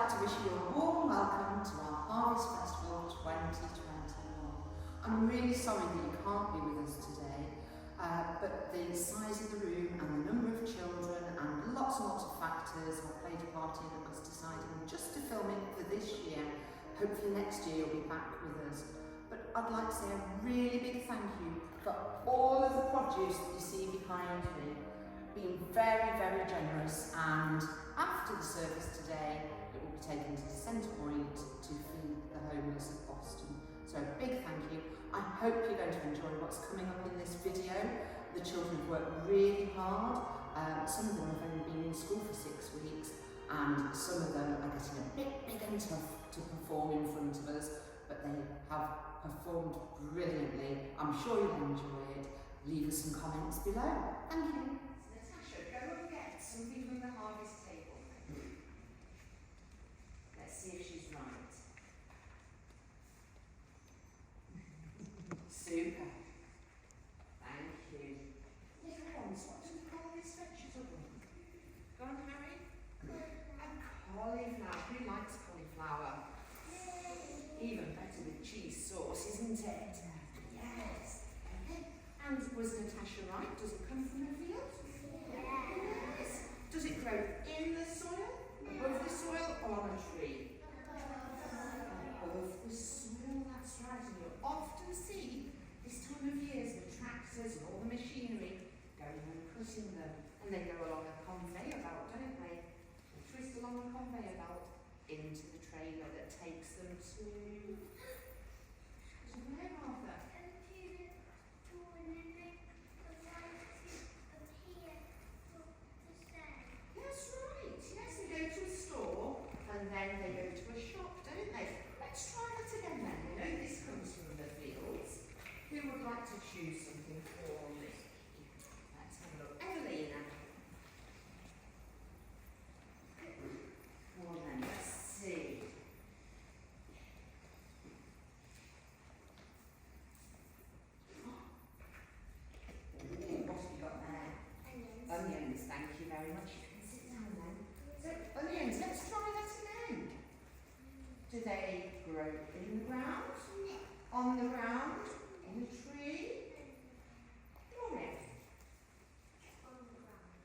like to wish you a warm welcome to our Harvest Festival 2021. I'm really sorry that you can't be with us today, but the size of the room and the number of children and lots and lots of factors have played a part in us deciding just to film it for this year. Hopefully next year you'll be back with us. But I'd like to say a really big thank you for all of the produce that you see behind me, being very, very generous, and after the service today it will be taken to the centre point to feed the homeless of Boston. So a big thank you. I hope you're going to enjoy what's coming up in this video. The children have worked really hard. Some of them have only been in school for 6 weeks, and some of them are getting a bit big and tough to perform in front of us, but they have performed brilliantly. I'm sure you'll enjoy it. Leave us some comments below. Thank you. Natasha, go and get something from the harvest table. Let's see if she's right. Super. Thank you. Little ones, what do we call this vegetable? Go on, Harry. A cauliflower. Who likes cauliflower? Even better with cheese sauce, isn't it? Yes. Okay. And was Natasha right? Does it come from the field? Yes. Does it grow in the soil, above the soil, or on a tree? Above the soil, that's right. And you'll often see this time of year the tractors and all the machinery going and cutting them. And they go along a conveyor belt, don't they? They twist along a conveyor belt into the trailer that takes them to where, Martha? That's right. Yes, they go to a store and then they go to a shop, don't they? Let's try that again then. You know this comes from the fields. Who would like to choose something for me? Let's have a look. Evelina. Well then, let's see. What have you got there? Onions. Onions, thank you very much. You can sit down then. So, onions, let's try that again. Do they grow in the ground? On the ground? In a tree? Gloria? On the ground.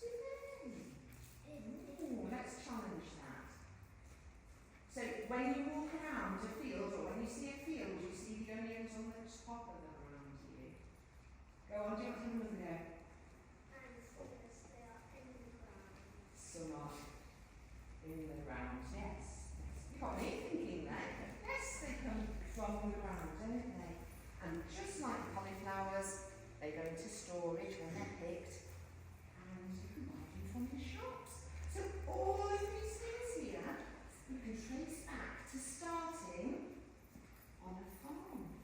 Do they? Ooh, let's challenge that. So, when you walk around a field, or when you see a field, you see the onions on the top of the ground here. Go on, do you want to have another go? Some are in the ground, yes. You got me thinking there. Yes, they come from the ground, don't they? And just like cauliflowers, they go into storage when they're picked, and you can buy them from the shops. So all of these things here, you can trace back to starting on a farm.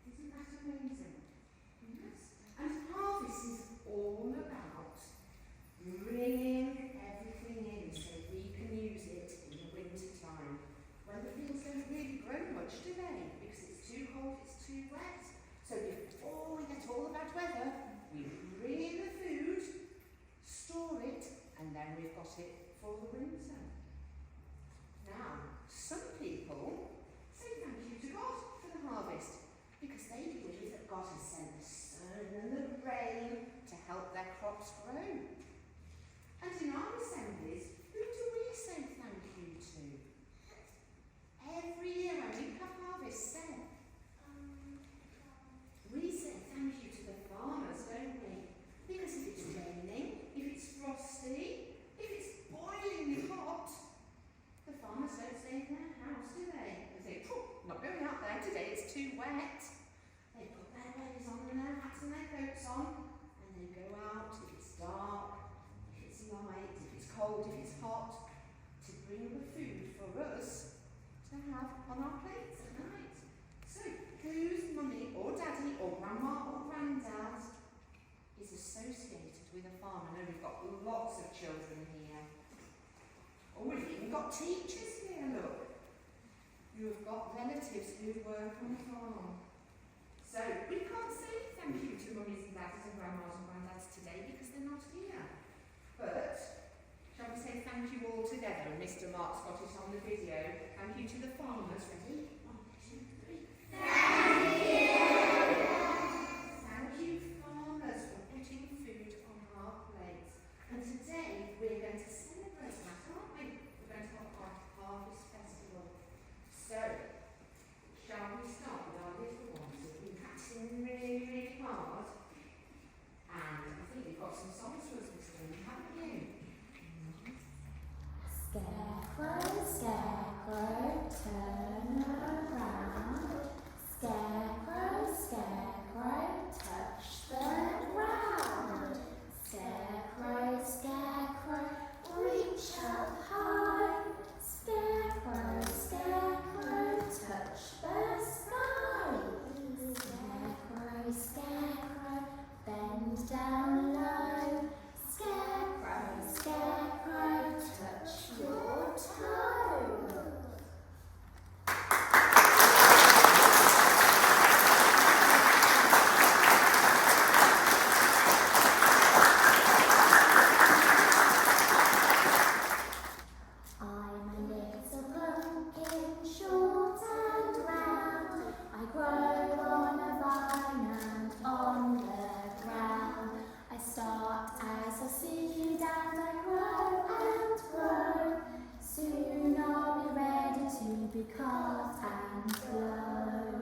Isn't that amazing? Yes. And harvest is all about bringing everything in so we can use it in the winter time. When the fields don't really grow much, do they? Because it's too cold, it's too wet. So before we get all the bad weather, we bring in the food, store it, and then we've got it for the winter. Now, some people say thank you to God for the harvest because they believe that God has sent the sun and the rain to help their crops grow. And in our assemblies, who do we say thank you to? Every year when we have harvest, say, we say thank you to the farmers, don't we? Because if it's raining, if it's frosty, if it's boiling hot, the farmers don't stay in their house, do they? They say, not going out there today, it's too wet. They put their waders on and their hats and their coats on, and they go out if it's dark, light, if it's cold, if it's hot, to bring the food for us to have on our plates at night. So, whose mummy or daddy or grandma or granddad is associated with a farm? I know we've got lots of children here. Oh, we've even got teachers here, look. You've got relatives who work on a farm. So, we can't say thank you to mummies and daddies and grandmas and granddads today because they're not here. But, shall we say thank thank you all together. Mr. Mark's got it on the video. Thank you to the farmers. Ready? 1, 2, 3. Thank you, farmers, for putting food on our plates. And today we're going to celebrate that, aren't we? We're going to have our harvest festival. So, shall we start with our little ones who've been practicing really, really hard? And I think you've got some songs for us this morning, haven't you? Scarecrow, scarecrow, turn around. Scarecrow, scarecrow, touch the ground. Scarecrow, scarecrow, reach up high. Scarecrow, scarecrow, touch the sky. Scarecrow, scarecrow, bend down low. Scarecrow, scarecrow, touch your toe. I'm a little pumpkin, short and round. I grow on a vine and on the ground. I start as a seed and I grow and grow. Soon I'll be ready to be cut and grow.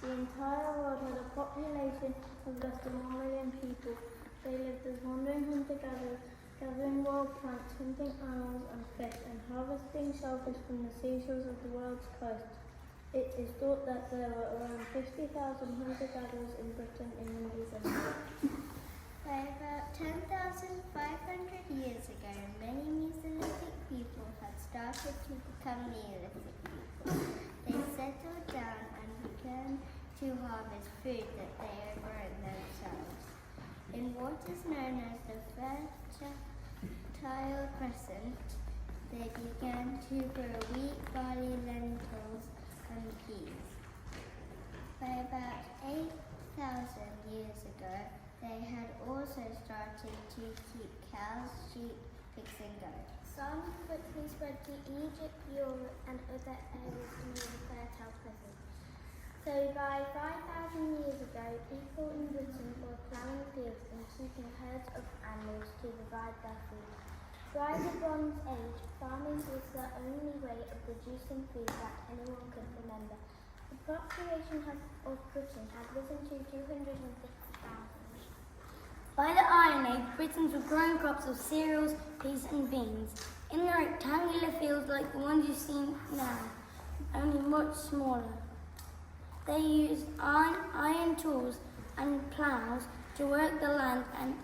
The entire world had a population of less than 1 million people. They lived as wandering hunter-gatherers, gathering wild plants, hunting animals and fish, and harvesting shellfish from the seashores of the world's coast. It is thought that there were around 50,000 hunter-gatherers in Britain in the New Zealand. By about 10,500 years ago, many Mesolithic people had started to become Neolithic people. They settled down and began to harvest food that they had grown themselves. In what is known as the Fertile Crescent, they began to grow wheat, barley, lentils, and peas. By about 8,000 years ago, they had also started to keep cows, sheep, pigs, and goats. Some quickly spread to Egypt, Europe, and other areas near the Fertile Crescent. So by 5,000 years ago, people in Britain were ploughing fields and keeping herds of animals to provide their food. By the Bronze Age, farming was the only way of producing food that anyone could remember. The population of Britain had risen to 250,000. By the Iron Age, Britons were growing crops of cereals, peas and beans in the rectangular fields like the ones you see now, only much smaller. They used iron tools and ploughs to work the land and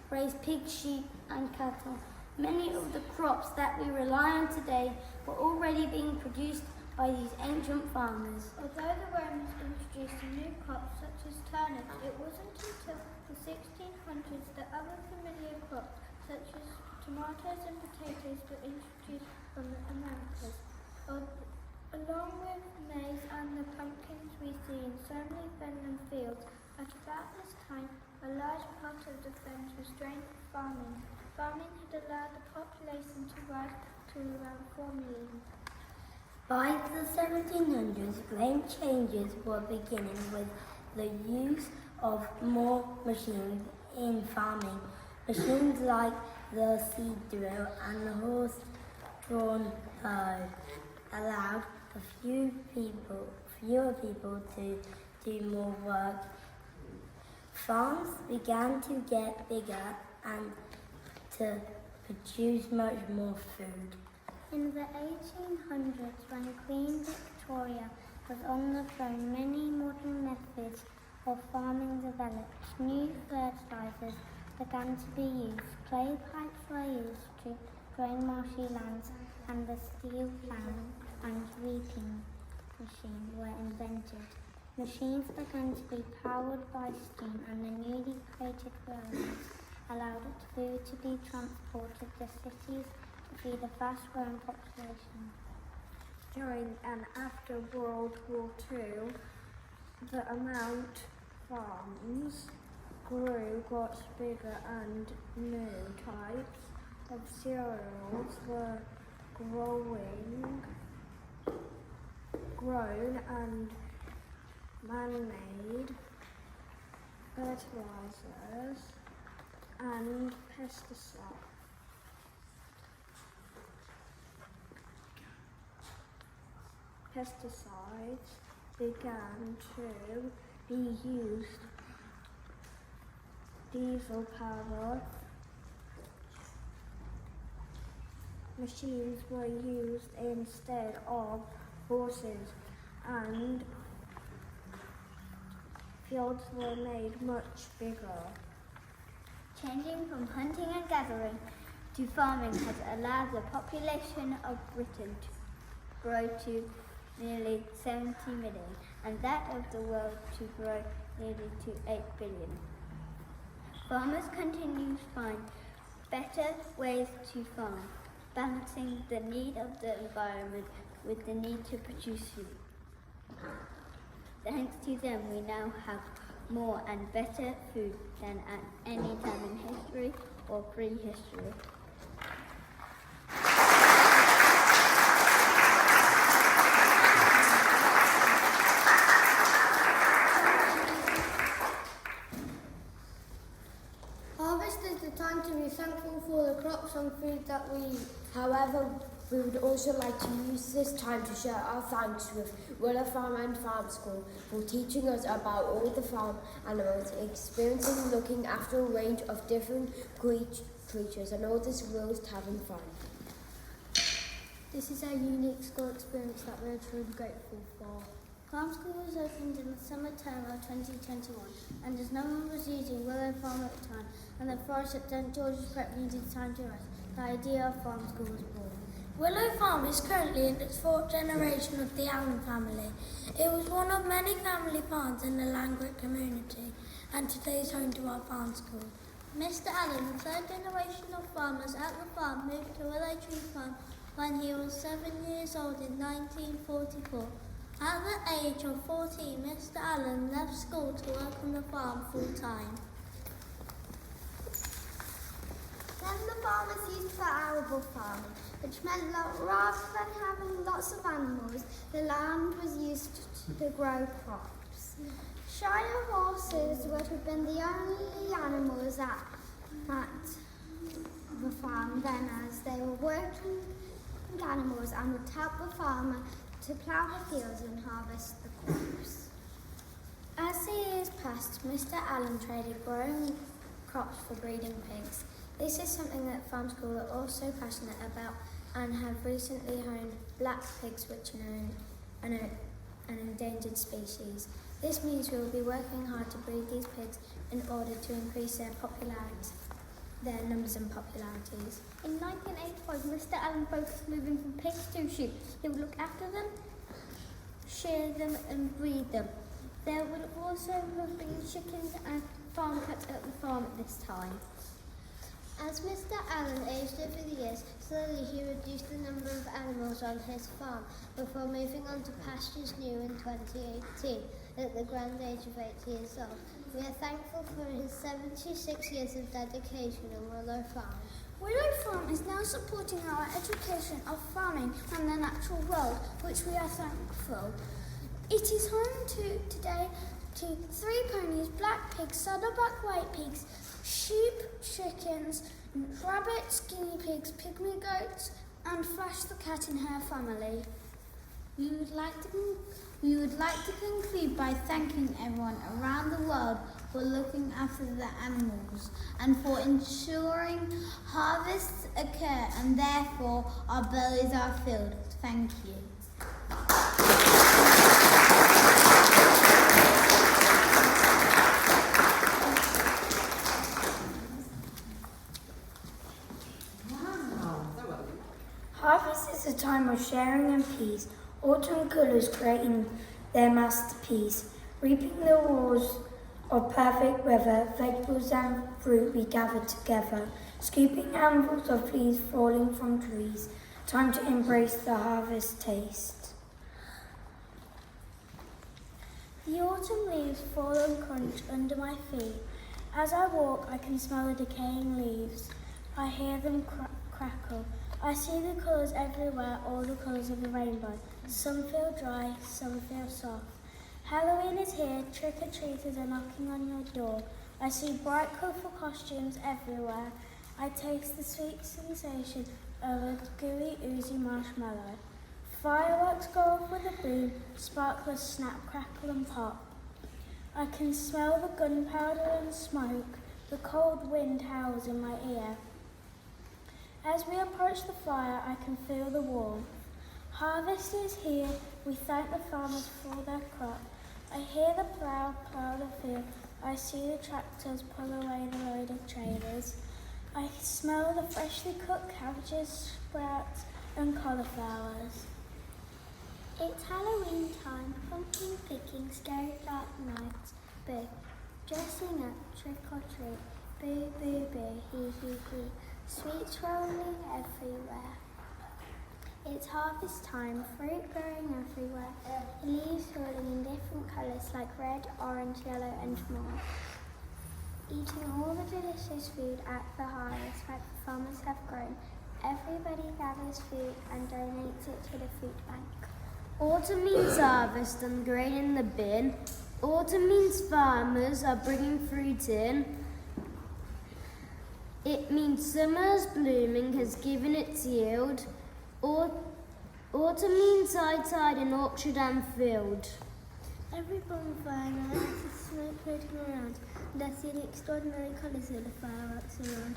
raise pigs, sheep and cattle. Many of the crops that we rely on today were already being produced by these ancient farmers. Although the Romans introduced new crops such as turnips, it wasn't until the 1600s that other familiar crops such as tomatoes and potatoes were introduced from the Americas. Along with maize and the pumpkins we see in so many Fenland fields, at about this time, a large part of the Fens was drained for farming. Farming had allowed the population to rise to around 4 million. By the 1700s, great changes were beginning with the use of more machines in farming. Machines like the seed drill and the horse-drawn hoe allowed fewer people to do more work. Farms began to get bigger and to produce much more food. In the 1800s, when Queen Victoria was on the throne, many modern methods of farming developed. New fertilizers began to be used. Clay pipes were used to drain marshy lands, and the steel plough and reaping machine were invented. Machines began to be powered by steam, and the newly created railroads allowed food to be transported to cities to feed a fast-growing population. During and after World War II, the amount farms grew, got bigger, and new types of cereals were grown, and man-made fertilizers and pesticides began to be used. Diesel power machines were used instead of horses, and fields were made much bigger. Changing from hunting and gathering to farming has allowed the population of Britain to grow to nearly 70 million, and that of the world to grow nearly to 8 billion. Farmers continue to find better ways to farm, balancing the need of the environment with the need to produce food. Thanks to them, we now have more and better food than at any time in history or prehistory. Harvest is the time to be thankful for the crops and food that we eat. However, We would also like to use this time to share our thanks with Willow Farm and Farm School for teaching us about all the farm animals, experiencing looking after a range of different creatures, and all this whilst having fun. This is our unique school experience that we're truly grateful for. Farm School was opened in the summer term of 2021, and as no one was using Willow Farm at the time, and the forest at St George's Prep needed time to rest, the idea of Farm School was born. Willow Farm is currently in its fourth generation of the Allen family. It was one of many family farms in the Langrick community, and today is home to our farm school. Mr. Allen, the third generation of farmers at the farm, moved to Willow Tree Farm when he was 7 years old in 1944. At the age of 14, Mr. Allen left school to work on the farm full-time. Then the farm was used for arable farming, which meant that rather than having lots of animals, the land was used to grow crops. Shire horses would have been the only animals at the farm then, as they were working animals and would help the farmer to plough the fields and harvest the crops. As the years passed, Mr. Allen traded growing crops for breeding pigs. This is something that Farm School are also passionate about and have recently honed black pigs, which are an endangered species. This means we will be working hard to breed these pigs in order to increase their numbers and popularities. In 1985, Mr. Allen focused moving from pigs to sheep. He would look after them, shear them and breed them. There would also have been chickens and farm cats at the farm at this time. As Mr. Allen aged over the years, slowly he reduced the number of animals on his farm before moving on to pastures new in 2018 at the grand age of 8 years old. We are thankful for his 76 years of dedication on Willow Farm. Willow Farm is now supporting our education of farming and the natural world, which we are thankful. It is home today to 3 ponies, black pigs, saddleback white pigs, sheep, chickens, rabbits, guinea pigs, pygmy goats, and Flash the cat and her family. We would like to conclude by thanking everyone around the world for looking after the animals and for ensuring harvests occur and therefore our bellies are filled. Thank you. Harvest is a time of sharing and peace. Autumn colours creating their masterpiece. Reaping the rewards of perfect weather, vegetables and fruit we gather together. Scooping handfuls of leaves falling from trees. Time to embrace the harvest taste. The autumn leaves fall and crunch under my feet. As I walk, I can smell the decaying leaves. I hear them crackle. I see the colours everywhere, all the colours of the rainbow. Some feel dry, some feel soft. Halloween is here, trick-or-treaters are knocking on your door. I see bright, colourful costumes everywhere. I taste the sweet sensation of a gooey, oozy marshmallow. Fireworks go off with a boom, sparklers snap, crackle and pop. I can smell the gunpowder and smoke, the cold wind howls in my ear. As we approach the fire, I can feel the warmth. Harvest is here, we thank the farmers for their crop. I hear the plough the field, I see the tractors pull away the load of trailers. I smell the freshly cooked cabbages, sprouts and cauliflowers. It's Halloween time, pumpkin picking, scary dark nights, boo, dressing up, trick or treat, boo boo boo, hee hee hee, sweets rolling everywhere. It's harvest time, fruit growing everywhere, leaves falling in different colours like red, orange, yellow and more. Eating all the delicious food at the harvest that the farmers have grown, everybody gathers food and donates it to the food bank. Autumn means harvest and grain in the bin. Autumn means farmers are bringing fruit in. It means summer's blooming has given its yield. Autumn means tide in orchard and field. Every bonfire night I see smoke floating around, and I see the extraordinary colours of the fireworks around.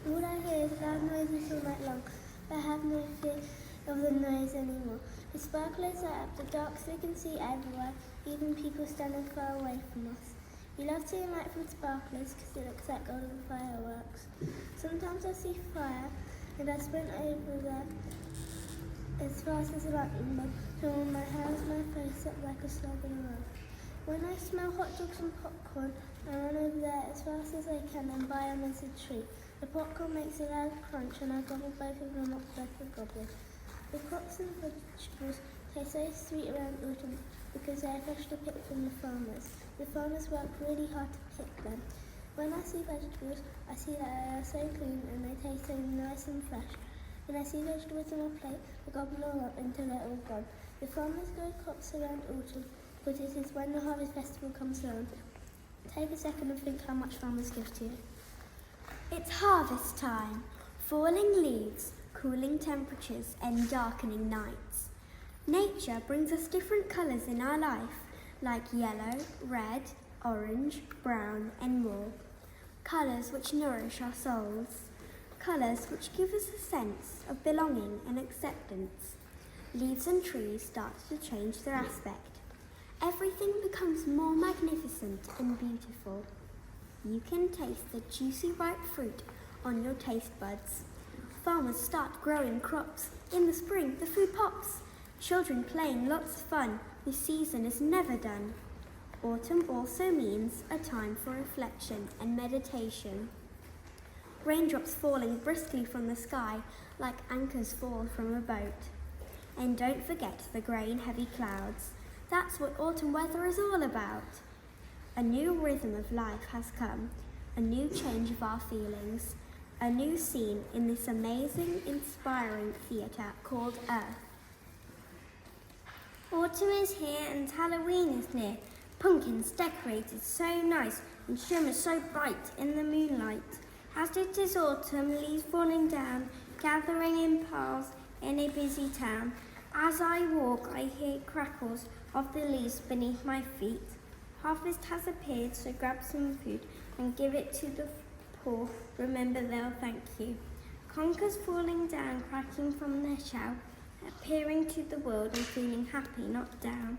All I hear is loud noises all night long, but I have no fear of the noise anymore. The sparklers light up the dark so we can see everywhere, even people standing far away from us. We love seeing light from sparklers because it looks like golden fireworks. Sometimes I see fire, and I sprint over there as fast as a lightning bug, throwing my hands and my face up like a slug in a rug. When I smell hot dogs and popcorn, I run over there as fast as I can and buy them as a treat. The popcorn makes a loud crunch and I gobble both of them up like a goblin. The crops and vegetables taste so sweet around autumn because they are freshly picked from the farmers. The farmers work really hard to pick them. When I see vegetables, I see that they are so clean and they taste so nice and fresh. When I see vegetables on my plate, I gobble all up until they're all gone. The farmers grow crops around autumn because it is when the harvest festival comes around. Take a second and think how much farmers give to you. It's harvest time. Falling leaves, cooling temperatures and darkening nights. Nature brings us different colours in our life, like yellow, red, orange, brown and more. Colours which nourish our souls. Colours which give us a sense of belonging and acceptance. Leaves and trees start to change their aspect. Everything becomes more magnificent and beautiful. You can taste the juicy ripe fruit on your taste buds. Farmers start growing crops. In the spring, the food pops. Children playing lots of fun. The season is never done. Autumn also means a time for reflection and meditation. Raindrops falling briskly from the sky like anchors fall from a boat. And don't forget the grey and heavy clouds. That's what autumn weather is all about. A new rhythm of life has come, a new change of our feelings, a new scene in this amazing, inspiring theatre called Earth. Autumn is here and Halloween is near. Pumpkins decorated so nice and shimmer so bright in the moonlight. As it is autumn, leaves falling down, gathering in piles in a busy town. As I walk, I hear crackles of the leaves beneath my feet. Harvest has appeared, so grab some food and give it to the poor. Remember, they'll thank you. Conkers falling down, cracking from their shell, appearing to the world and feeling happy, not down.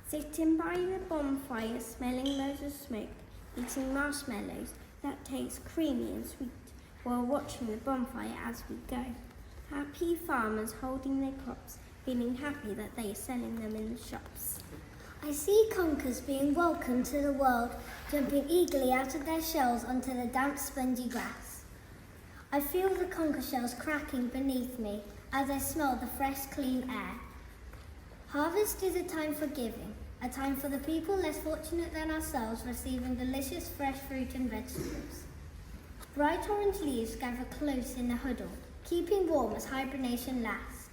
Sitting by the bonfire, smelling loads of smoke, eating marshmallows that taste creamy and sweet, while watching the bonfire as we go. Happy farmers holding their crops, feeling happy that they are selling them in the shops. I see conkers being welcomed to the world, jumping eagerly out of their shells onto the damp, spongy grass. I feel the conker shells cracking beneath me as I smell the fresh, clean air. Harvest is a time for giving, a time for the people less fortunate than ourselves receiving delicious fresh fruit and vegetables. Bright orange leaves gather close in a huddle, keeping warm as hibernation lasts.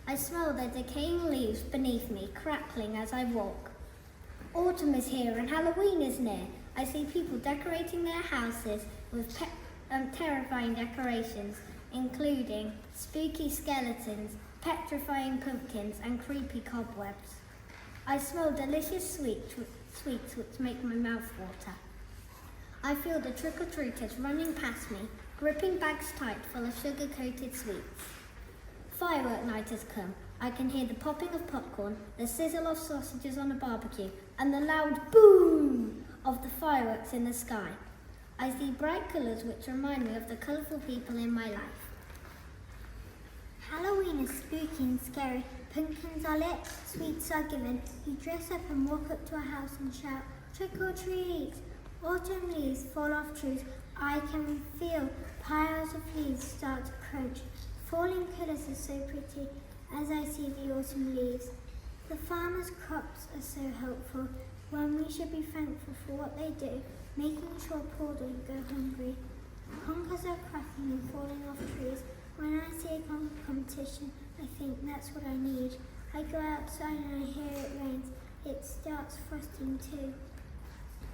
I smell the decaying leaves beneath me, crackling as I walk. Autumn is here and Halloween is near. I see people decorating their houses with terrifying decorations, including spooky skeletons, petrifying pumpkins, and creepy cobwebs. I smell delicious sweets which make my mouth water. I feel the trick-or-treaters running past me, gripping bags tight full of sugar-coated sweets. Firework night has come. I can hear the popping of popcorn, the sizzle of sausages on a barbecue, and the loud boom of the fireworks in the sky. I see bright colours which remind me of the colourful people in my life. Halloween is spooky and scary. Pumpkins are lit, sweets are given. You dress up and walk up to a house and shout, trick or treat. Autumn leaves fall off trees. I can feel piles of leaves start to crunch. Falling colours are so pretty as I see the autumn leaves. The farmers' crops are so helpful when we should be thankful for what they do, making sure poor don't go hungry. Conkers are cracking and falling off trees. When I see a competition, I think that's what I need. I go outside and I hear it rains. It starts frosting too.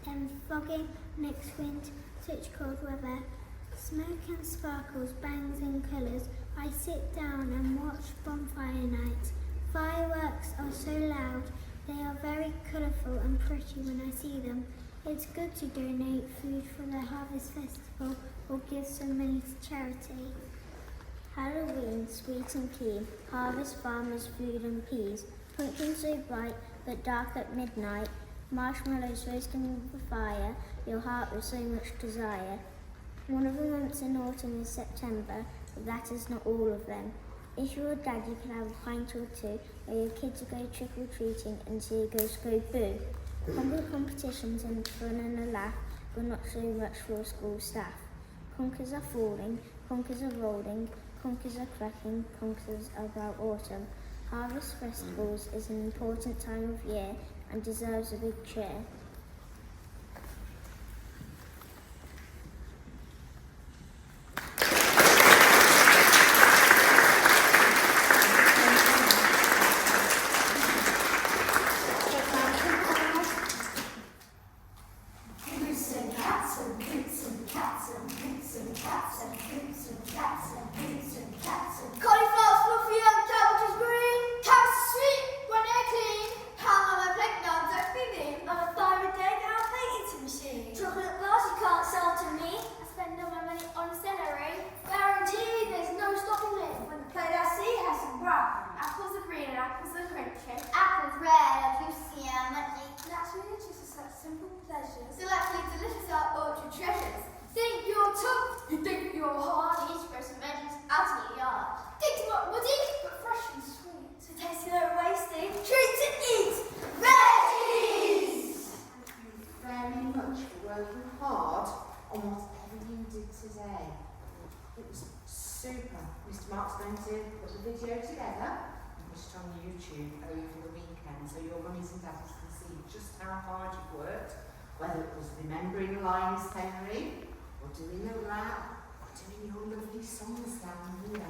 Then fogging, next wind, such cold weather. Smoke and sparkles, bangs and colours. I sit down and watch bonfire night. Fireworks are so loud. They are very colourful and pretty when I see them. It's good to donate food for the Harvest Festival or give some money to charity. Halloween, sweet and keen, harvest farmers' food and peas, pumpkins so bright but dark at midnight, marshmallows roasting over the fire, your heart with so much desire. One of the months in autumn is September, but that is not all of them. If you're a dad, you can have a pint or two, where your kids will go trick-or-treating and see a ghost go boo. Humble competitions and fun and a laugh, but not so much for school staff. Conkers are falling, conkers are rolling, conkers are cracking, conkers are about autumn. Harvest festivals is an important time of year and deserves a big cheer. Cauliflower fluffy and cabbages green, carrots sweet when they're clean. Ham on my plate now, don't be mean. On a fiery day, now play eating machine. Chocolate bars you can't sell to me. I spend all my money on celery. Guaranteed, there's no stopping me. When the plate I see has some brown. Apples are green and apples are crunchy. Apples red, juicy and munchy. Naturally just such simple pleasures. Delightfully delicious are orchard treasures. Think you're tough, you think you're hard. Each grow some veggies out in your yard. Think not muddy, but fresh and sweet. So tasty and wasted. Treat to eat. Veggies! Thank you very much for working hard on whatever you did today. It was super. Mr. Mark's going to put the video together and put it on YouTube over the weekend so your mummies and daddies can see just how hard you've worked, whether it was remembering lines, Henry, or doing the rap, or doing your lovely songs down here.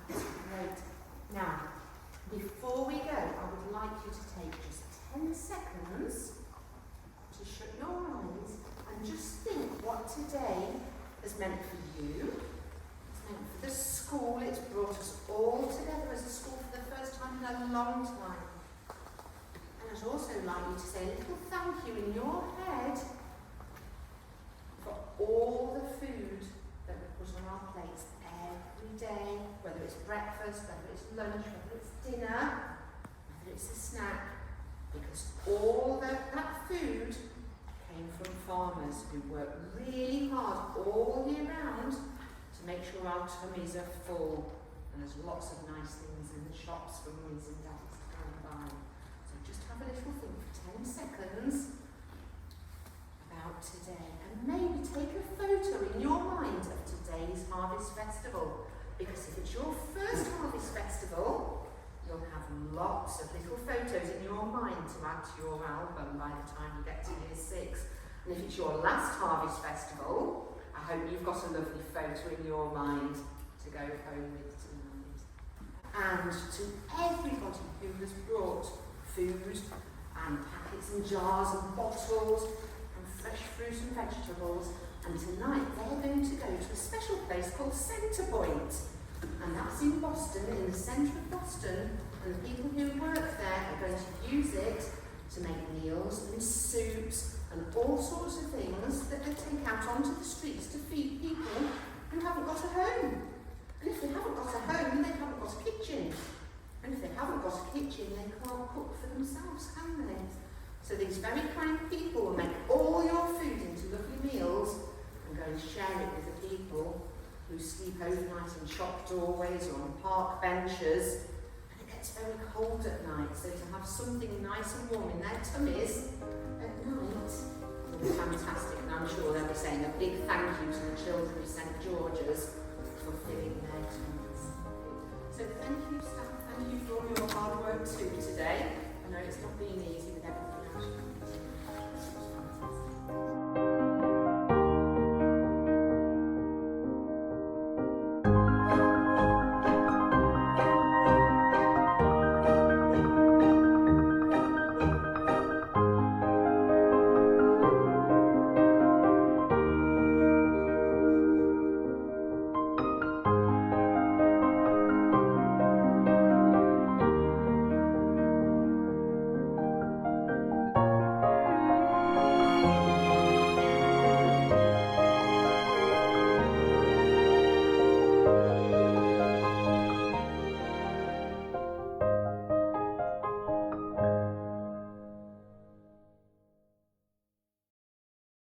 That's great. Now, before we go, I would like you to take just 10 seconds to shut your minds and just think what today has meant for you. It's meant for the school. It's brought us all together as a school for the first time in a long time. And I'd also like you to say a little thank you in your head for all the food that we put on our plates every day, whether it's breakfast, whether it's lunch, whether it's dinner, whether it's a snack, because all that food came from farmers who work really hard all year round to make sure our tummies are full, and there's lots of nice things in the shops for mummies and daddies to go and buy. So just have a little think for 10 seconds about today, and maybe take a photo in your mind of today's Harvest Festival, because if it's your first Harvest Festival, you'll have lots of little photos in your mind to add to your album by the time you get to year 6. And if it's your last Harvest Festival, I hope you've got a lovely photo in your mind to go home with tonight. And to everybody who has brought food and packets and jars and bottles and fresh fruit and vegetables, and tonight they're going to go to a special place called Centrepoint, and that's in Boston, in the centre of Boston, and the people who work there are going to use it to make meals and soups and all sorts of things that they take out onto the streets to feed people who haven't got a home. And if they haven't got a home, they haven't got a kitchen. And if they haven't got a kitchen, they can't cook for themselves, can they? So these very kind people will make all your food into lovely meals and go and share it with the people who sleep overnight in shop doorways or on park benches. And it gets very cold at night, so to have something nice and warm in their tummies at night will be fantastic. And I'm sure they'll be saying a big thank you to the children of St George's for filling their tummies. So thank you, staff. Thank you for all your hard work too today. I know it's not been easy with everything else.